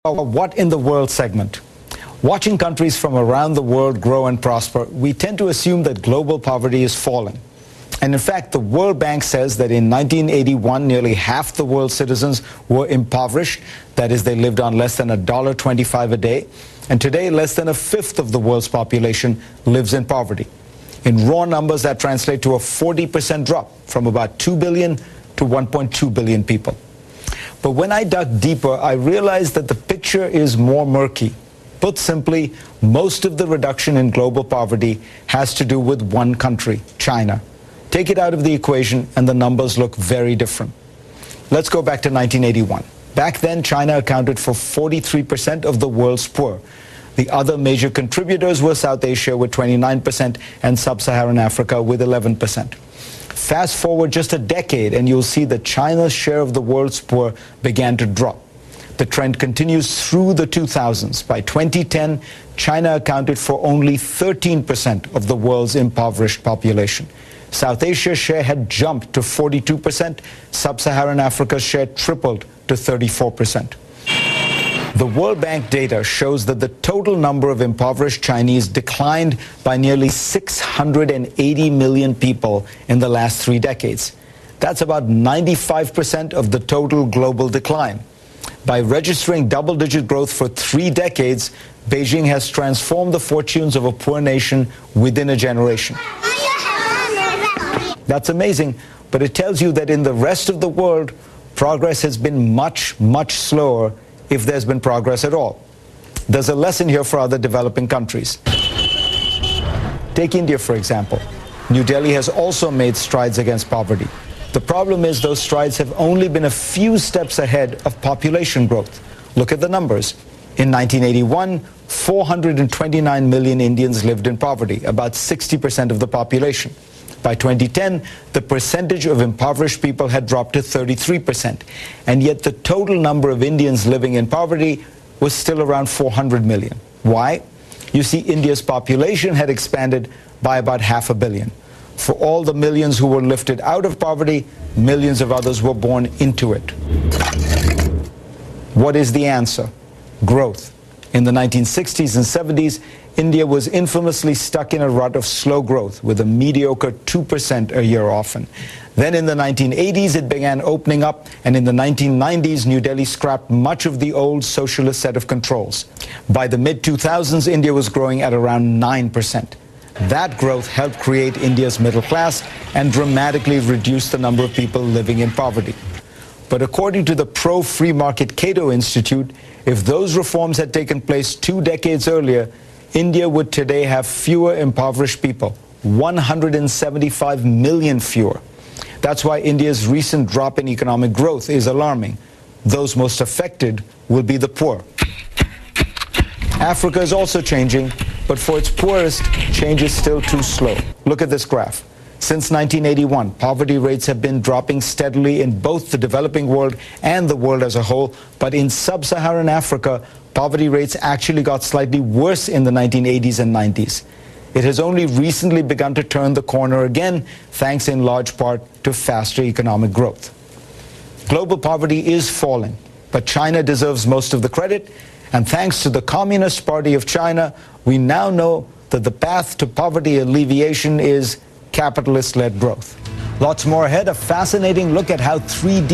What in the world segment. Watching countries from around the world grow and prosper, we tend to assume that global poverty is falling. And in fact, the World Bank says that in 1981, nearly half the world's citizens were impoverished. That is, they lived on less than $1.25 a day. And today, less than a fifth of the world's population lives in poverty. In raw numbers, that translates to a 40% drop from about 2 billion to 1.2 billion people. But when I dug deeper, I realized that the picture is more murky. Put simply, most of the reduction in global poverty has to do with one country, China. Take it out of the equation and the numbers look very different. Let's go back to 1981. Back then, China accounted for 43% of the world's poor. The other major contributors were South Asia with 29% and Sub-Saharan Africa with 11%. Fast forward just a decade and you'll see that China's share of the world's poor began to drop. The trend continues through the 2000s. By 2010, China accounted for only 13% of the world's impoverished population. South Asia's share had jumped to 42%. Sub-Saharan Africa's share tripled to 34%. The World Bank data shows that the total number of impoverished Chinese declined by nearly 680 million people in the last 3 decades. That's about 95% of the total global decline. By registering double-digit growth for 3 decades, Beijing has transformed the fortunes of a poor nation within a generation. That's amazing, but it tells you that in the rest of the world, progress has been much, much slower, if there's been progress at all. There's a lesson here for other developing countries. Take India, for example. New Delhi has also made strides against poverty. The problem is those strides have only been a few steps ahead of population growth. Look at the numbers. In 1981, 429 million Indians lived in poverty, about 60% of the population. By 2010, the percentage of impoverished people had dropped to 33%, and yet the total number of Indians living in poverty was still around 400 million. Why? You see, India's population had expanded by about 500 million. For all the millions who were lifted out of poverty, millions of others were born into it. What is the answer? Growth. In the 1960s and 70s, India was infamously stuck in a rut of slow growth with a mediocre 2% a year often. Then in the 1980s, it began opening up, and in the 1990s, New Delhi scrapped much of the old socialist set of controls. By the mid-2000s, India was growing at around 9%. That growth helped create India's middle class and dramatically reduce the number of people living in poverty. But according to the pro-free market Cato Institute, if those reforms had taken place 2 decades earlier, India would today have fewer impoverished people, 175 million fewer. That's why India's recent drop in economic growth is alarming. Those most affected will be the poor. Africa is also changing, but for its poorest, change is still too slow. Look at this graph. Since 1981, poverty rates have been dropping steadily in both the developing world and the world as a whole, but in sub-Saharan Africa, poverty rates actually got slightly worse in the 1980s and 90s. It has only recently begun to turn the corner again, thanks in large part to faster economic growth. Global poverty is falling, but China deserves most of the credit, and thanks to the Communist Party of China, we now know that the path to poverty alleviation is capitalist-led growth. Lots more ahead, a fascinating look at how 3D